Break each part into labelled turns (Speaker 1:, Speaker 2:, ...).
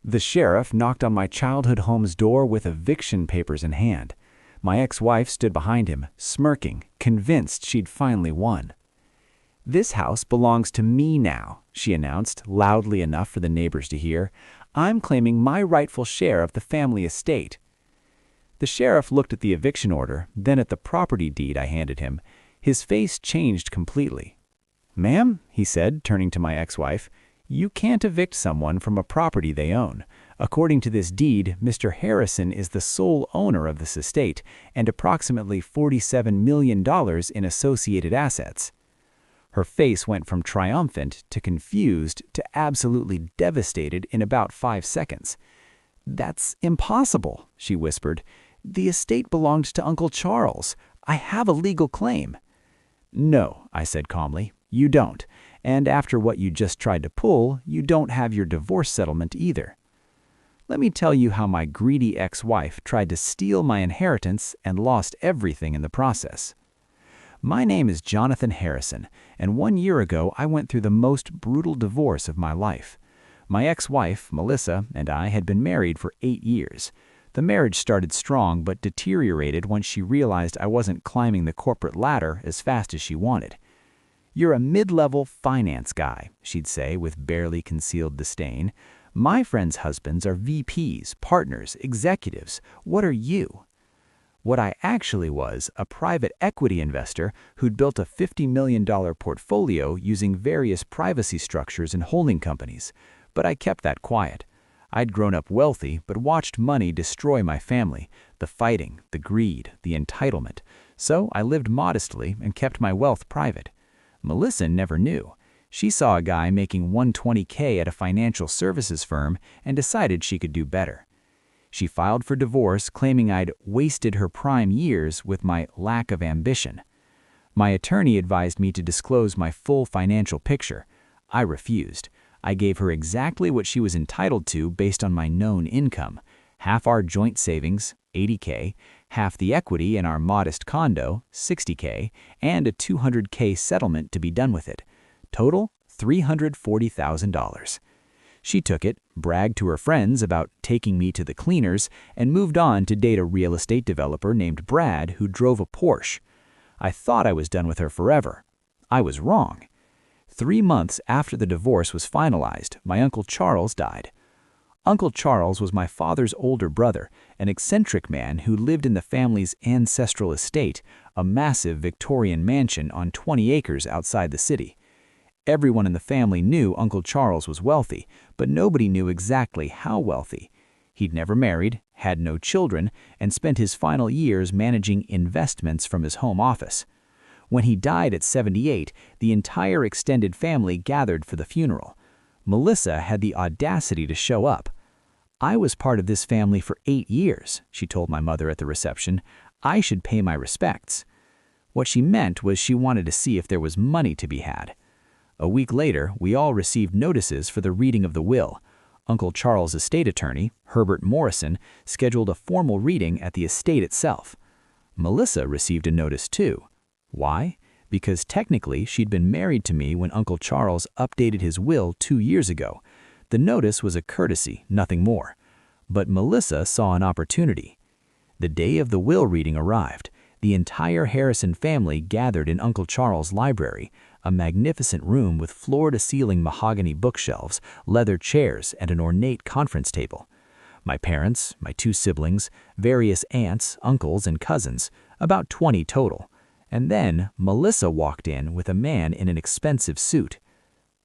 Speaker 1: The sheriff knocked on my childhood home's door with eviction papers in hand. My ex-wife stood behind him, smirking, convinced she'd finally won. "This house belongs to me now," she announced, loudly enough for the neighbors to hear. "I'm claiming my rightful share of the family estate." The sheriff looked at the eviction order, then at the property deed I handed him. His face changed completely. "Ma'am," he said, turning to my ex-wife, "you can't evict someone from a property they own. According to this deed, Mr. Harrison is the sole owner of this estate and approximately $47 million in associated assets." Her face went from triumphant to confused to absolutely devastated in about 5 seconds. "That's impossible," she whispered. "The estate belonged to Uncle Charles. I have a legal claim." "No," I said calmly, "you don't. And after what you just tried to pull, you don't have your divorce settlement either." Let me tell you how my greedy ex-wife tried to steal my inheritance and lost everything in the process. My name is Jonathan Harrison, and 1 year ago I went through the most brutal divorce of my life. My ex-wife, Melissa, and I had been married for 8 years. The marriage started strong but deteriorated once she realized I wasn't climbing the corporate ladder as fast as she wanted. "You're a mid-level finance guy," she'd say with barely concealed disdain. "My friends' husbands are VPs, partners, executives. What are you?" What I actually was, a private equity investor who'd built a $50 million portfolio using various privacy structures and holding companies. But I kept that quiet. I'd grown up wealthy, but watched money destroy my family, the fighting, the greed, the entitlement. So I lived modestly and kept my wealth private. Melissa never knew. She saw a guy making $120K at a financial services firm and decided she could do better. She filed for divorce, claiming I'd wasted her prime years with my lack of ambition. My attorney advised me to disclose my full financial picture. I refused. I gave her exactly what she was entitled to based on my known income: half our joint savings, $80K, half the equity in our modest condo, $60K, and a $200K settlement to be done with it. Total, $340,000. She took it, bragged to her friends about taking me to the cleaners, and moved on to date a real estate developer named Brad who drove a Porsche. I thought I was done with her forever. I was wrong. 3 months after the divorce was finalized, my Uncle Charles died. Uncle Charles was my father's older brother, an eccentric man who lived in the family's ancestral estate, a massive Victorian mansion on 20 acres outside the city. Everyone in the family knew Uncle Charles was wealthy, but nobody knew exactly how wealthy. He'd never married, had no children, and spent his final years managing investments from his home office. When he died at 78, the entire extended family gathered for the funeral. Melissa had the audacity to show up. "I was part of this family for 8 years," she told my mother at the reception. "I should pay my respects." What she meant was she wanted to see if there was money to be had. A week later, we all received notices for the reading of the will. Uncle Charles' estate attorney, Herbert Morrison, scheduled a formal reading at the estate itself. Melissa received a notice too. Why? Because technically she'd been married to me when Uncle Charles updated his will 2 years ago. The notice was a courtesy, nothing more. But Melissa saw an opportunity. The day of the will reading arrived. The entire Harrison family gathered in Uncle Charles' library, a magnificent room with floor-to-ceiling mahogany bookshelves, leather chairs, and an ornate conference table. My parents, my 2 siblings, various aunts, uncles, and cousins, about 20 total. And then Melissa walked in with a man in an expensive suit.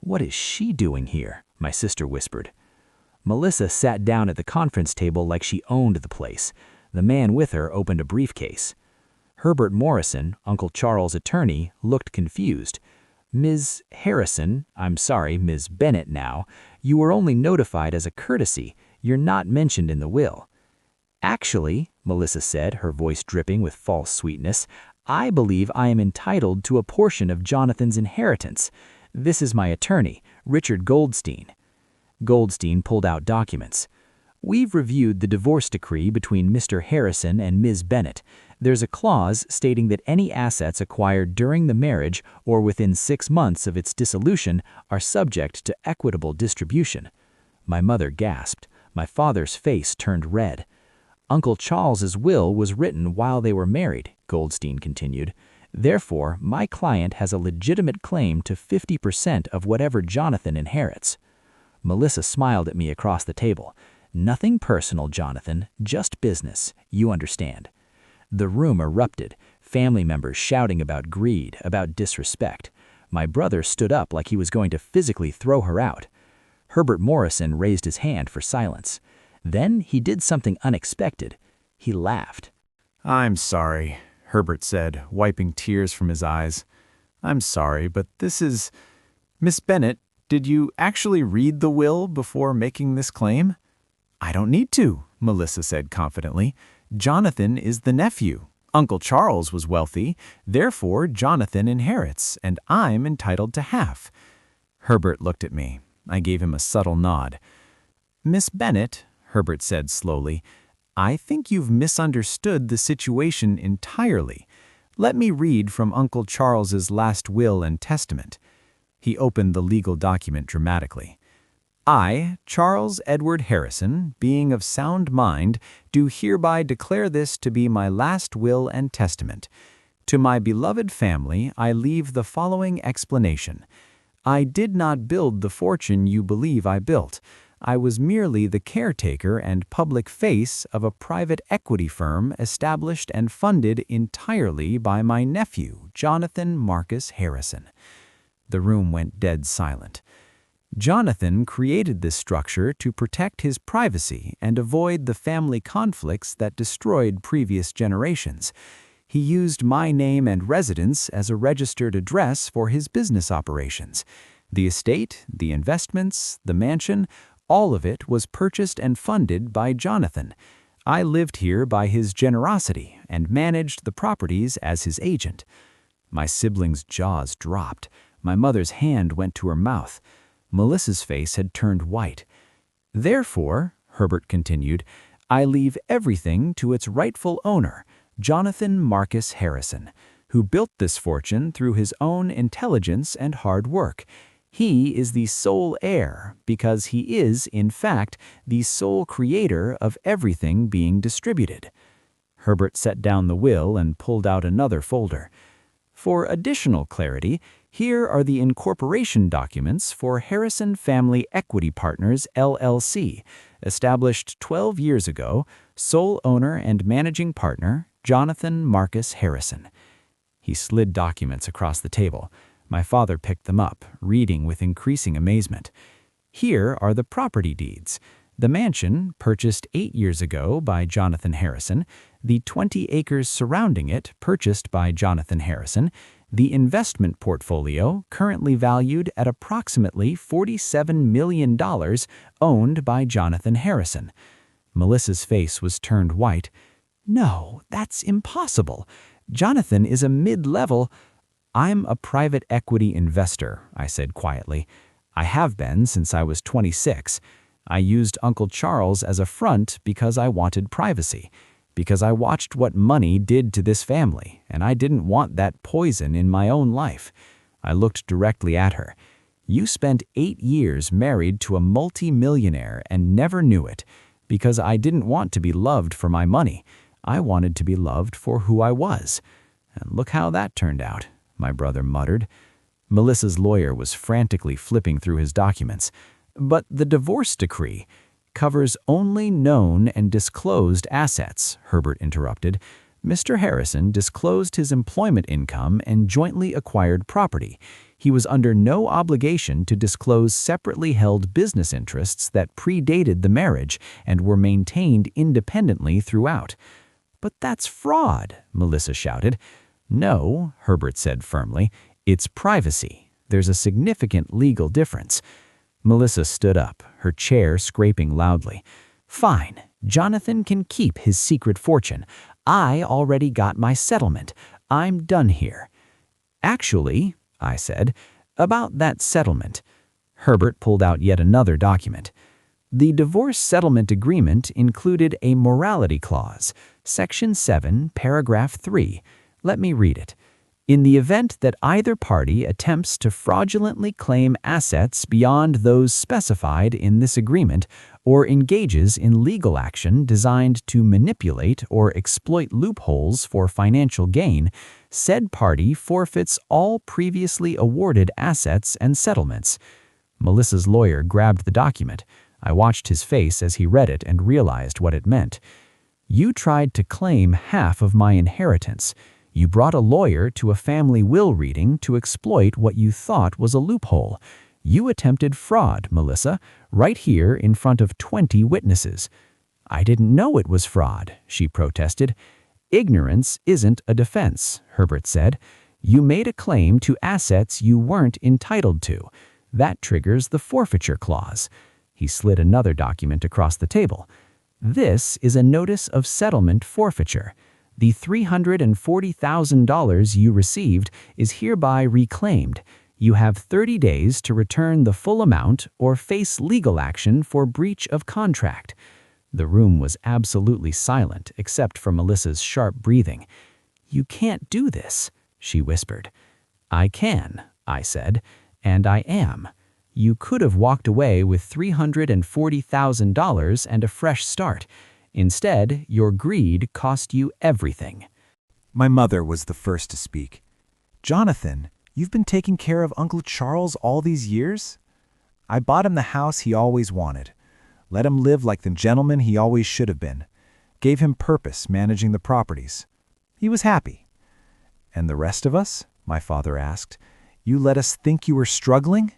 Speaker 1: "What is she doing here?" my sister whispered. Melissa sat down at the conference table like she owned the place. The man with her opened a briefcase. Herbert Morrison, Uncle Charles' attorney, looked confused. "Ms. Harrison, I'm sorry, Ms. Bennett now, you were only notified as a courtesy. You're not mentioned in the will." "Actually," Melissa said, her voice dripping with false sweetness, "I believe I am entitled to a portion of Jonathan's inheritance. This is my attorney, Richard Goldstein." Goldstein pulled out documents. "We've reviewed the divorce decree between Mr. Harrison and Ms. Bennett. There's a clause stating that any assets acquired during the marriage or within 6 months of its dissolution are subject to equitable distribution." My mother gasped. My father's face turned red. Uncle Charles's will was written while they were married, Goldstein continued. Therefore, my client has a legitimate claim to 50% of whatever Jonathan inherits. Melissa smiled at me across the table. Nothing personal, Jonathan, just business. You understand. The room erupted, family members shouting about greed, about disrespect. My brother stood up like he was going to physically throw her out. Herbert Morrison raised his hand for silence. Then he did something unexpected. He laughed.
Speaker 2: "I'm sorry," Herbert said, wiping tears from his eyes. "I'm sorry, but this is... Miss Bennett, did you actually read the will before making this claim?" "I don't need to," Melissa said confidently. "Jonathan is the nephew. Uncle Charles was wealthy, therefore Jonathan inherits, and I'm entitled to half." Herbert looked at me. I gave him a subtle nod. "Miss Bennett," Herbert said slowly, "I think you've misunderstood the situation entirely. Let me read from Uncle Charles's last will and testament." He opened the legal document dramatically. "I, Charles Edward Harrison, being of sound mind, do hereby declare this to be my last will and testament. To my beloved family I leave the following explanation. I did not build the fortune you believe I built. I was merely the caretaker and public face of a private equity firm established and funded entirely by my nephew, Jonathan Marcus Harrison." The room went dead silent. "Jonathan created this structure to protect his privacy and avoid the family conflicts that destroyed previous generations. He used my name and residence as a registered address for his business operations. The estate, the investments, the mansion, all of it was purchased and funded by Jonathan. I lived here by his generosity and managed the properties as his agent." My siblings' jaws dropped. My mother's hand went to her mouth. Melissa's face had turned white. "Therefore," Herbert continued, "I leave everything to its rightful owner, Jonathan Marcus Harrison, who built this fortune through his own intelligence and hard work. He is the sole heir because he is, in fact, the sole creator of everything being distributed." Herbert set down the will and pulled out another folder. "For additional clarity, here are the incorporation documents for Harrison Family Equity Partners, LLC, established 12 years ago, sole owner and managing partner, Jonathan Marcus Harrison." He slid documents across the table. My father picked them up, reading with increasing amazement. "Here are the property deeds. The mansion, purchased 8 years ago by Jonathan Harrison, the 20 acres surrounding it, purchased by Jonathan Harrison, the investment portfolio, currently valued at approximately $47 million, owned by Jonathan Harrison." Melissa's face was turned white. "No, that's impossible. Jonathan is a mid-level—" "I'm a private equity investor," I said quietly. "I have been since I was 26. I used Uncle Charles as a front because I wanted privacy, because I watched what money did to this family, and I didn't want that poison in my own life." I looked directly at her. "You spent 8 years married to a multi-millionaire and never knew it, because I didn't want to be loved for my money. I wanted to be loved for who I was. And look how that turned out," my brother muttered. Melissa's lawyer was frantically flipping through his documents. "But the divorce decree covers only known and disclosed assets," Herbert interrupted. "Mr. Harrison disclosed his employment income and jointly acquired property. He was under no obligation to disclose separately held business interests that predated the marriage and were maintained independently throughout." "But that's fraud," Melissa shouted. "No," Herbert said firmly, "it's privacy. There's a significant legal difference." Melissa stood up, her chair scraping loudly. "Fine, Jonathan can keep his secret fortune. I already got my settlement. I'm done here." "Actually," I said, "about that settlement." Herbert pulled out yet another document. "The divorce settlement agreement included a morality clause, Section 7, Paragraph 3. Let me read it. In the event that either party attempts to fraudulently claim assets beyond those specified in this agreement,
Speaker 1: or engages in legal action designed to manipulate or exploit loopholes for financial gain, said party forfeits all previously awarded assets and settlements. Melissa's lawyer grabbed the document. I watched his face as he read it and realized what it meant. You tried to claim half of my inheritance. You brought a lawyer to a family will reading to exploit what you thought was a loophole. You attempted fraud, Melissa, right here in front of 20 witnesses. I didn't know it was fraud, she protested. Ignorance isn't a defense, Herbert said. You made a claim to assets you weren't entitled to. That triggers the forfeiture clause. He slid another document across the table. This is a notice of settlement forfeiture. The $340,000 you received is hereby reclaimed. You have 30 days to return the full amount or face legal action for breach of contract. The room was absolutely silent except for Melissa's sharp breathing. You can't do this, she whispered. I can, I said, and I am. You could have walked away with $340,000 and a fresh start. Instead, your greed cost you everything.
Speaker 2: My mother was the first to speak. Jonathan, you've been taking care of Uncle Charles all these years? I bought him the house he always wanted. Let him live like the gentleman he always should have been. Gave him purpose managing the properties. He was happy. And the rest of us? My father asked. You let us think you were struggling?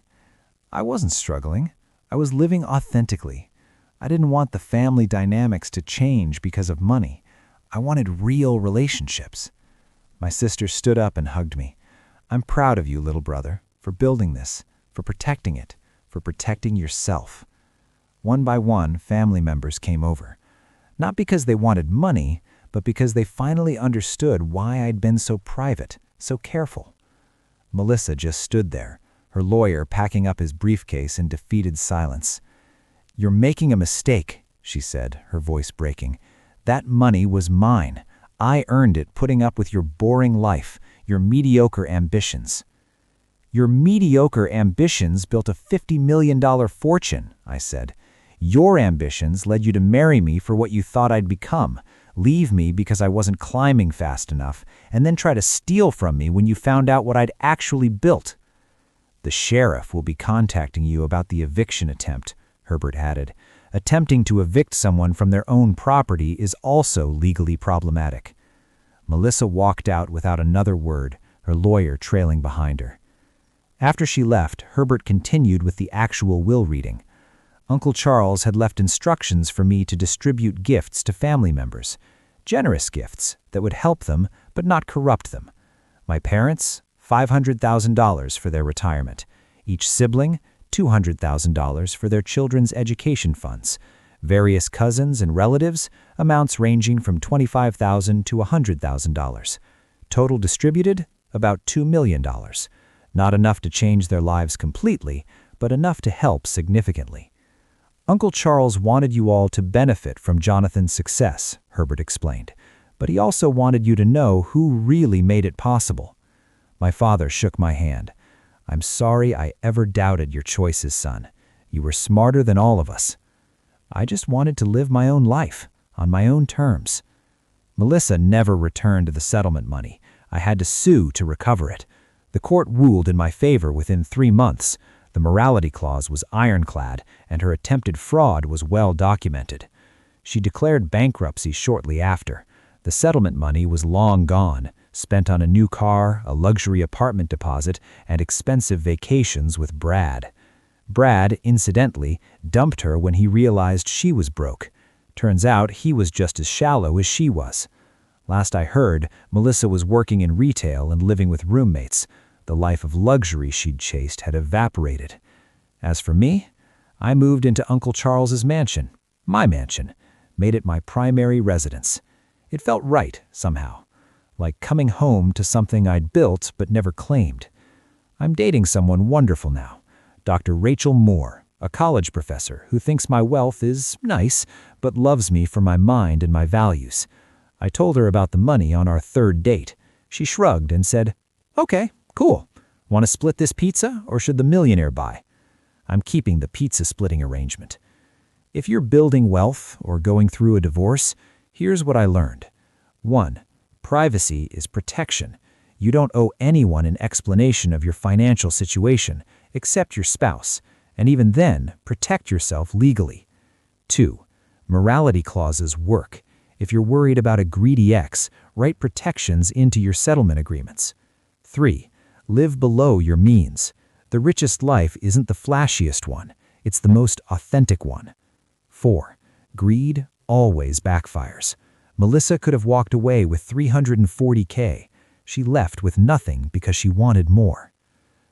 Speaker 2: I wasn't struggling. I was living authentically. I didn't want the family dynamics to change because of money. I wanted real relationships. My sister stood up and hugged me. I'm proud of you, little brother, for building this, for protecting it, for protecting yourself. One by one, family members came over. Not because they wanted money, but because they finally understood why I'd been so private, so careful. Melissa just stood there, her lawyer packing up his briefcase in defeated silence. You're making a mistake, she said, her voice breaking. That money was mine. I earned it putting up with your boring life, your mediocre ambitions. Your mediocre ambitions built a $50 million fortune, I said. Your ambitions led you to marry me for what you thought I'd become, leave me because I wasn't climbing fast enough, and then try to steal from me when you found out what I'd actually built. The sheriff will be contacting you about the eviction attempt, Herbert added. Attempting to evict someone from their own property is also legally problematic. Melissa walked out without another word, her lawyer trailing behind her. After she left, Herbert continued with the actual will reading. Uncle Charles had left instructions for me to distribute gifts to family members, generous gifts that would help them but not corrupt them. My parents, $500,000 for their retirement. Each sibling, $200,000 for their children's education funds. Various cousins and relatives, amounts ranging from $25,000 to $100,000. Total distributed, about $2 million. Not enough to change their lives completely, but enough to help significantly. Uncle Charles wanted you all to benefit from Jonathan's success, Herbert explained, but he also wanted you to know who really made it possible. My father shook my hand. I'm sorry I ever doubted your choices, son. You were smarter than all of us. I just wanted to live my own life, on my own terms. Melissa never returned the settlement money. I had to sue to recover it. The court ruled in my favor within 3 months. The morality clause was ironclad, and her attempted fraud was well documented. She declared bankruptcy shortly after. The settlement money was long gone, spent on a new car, a luxury apartment deposit, and expensive vacations with Brad. Brad, incidentally, dumped her when he realized she was broke. Turns out he was just as shallow as she was. Last I heard, Melissa was working in retail and living with roommates. The life of luxury she'd chased had evaporated. As for me, I moved into Uncle Charles's mansion, my mansion, made it my primary residence. It felt right, somehow, like coming home to something I'd built but never claimed. I'm dating someone wonderful now, Dr. Rachel Moore, a college professor who thinks my wealth is nice but loves me for my mind and my values. I told her about the money on our 3rd date. She shrugged and said, "Okay, cool. Want to split this pizza or should the millionaire buy?" I'm keeping the pizza splitting arrangement.
Speaker 1: If you're building wealth or going through a divorce, here's what I learned. 1. Privacy is protection. You don't owe anyone an explanation of your financial situation, except your spouse, and even then, protect yourself legally. 2. Morality clauses work. If you're worried about a greedy ex, write protections into your settlement agreements. 3. Live below your means. The richest life isn't the flashiest one, it's the most authentic one. 4. Greed always backfires. Melissa could have walked away with $340K. She left with nothing because she wanted more.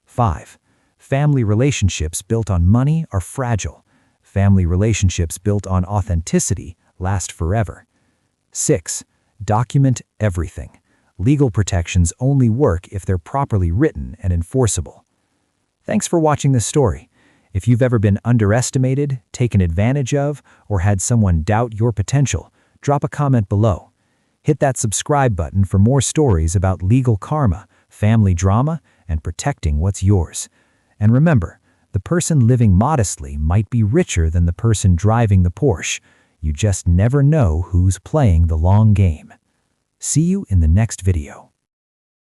Speaker 1: 5. Family relationships built on money are fragile. Family relationships built on authenticity last forever. 6. Document everything. Legal protections only work if they're properly written and enforceable. Thanks for watching this story. If you've ever been underestimated, taken advantage of, or had someone doubt your potential, drop a comment below. Hit that subscribe button for more stories about legal karma, family drama, and protecting what's yours. And remember, the person living modestly might be richer than the person driving the Porsche. You just never know who's playing the long game. See you in the next video.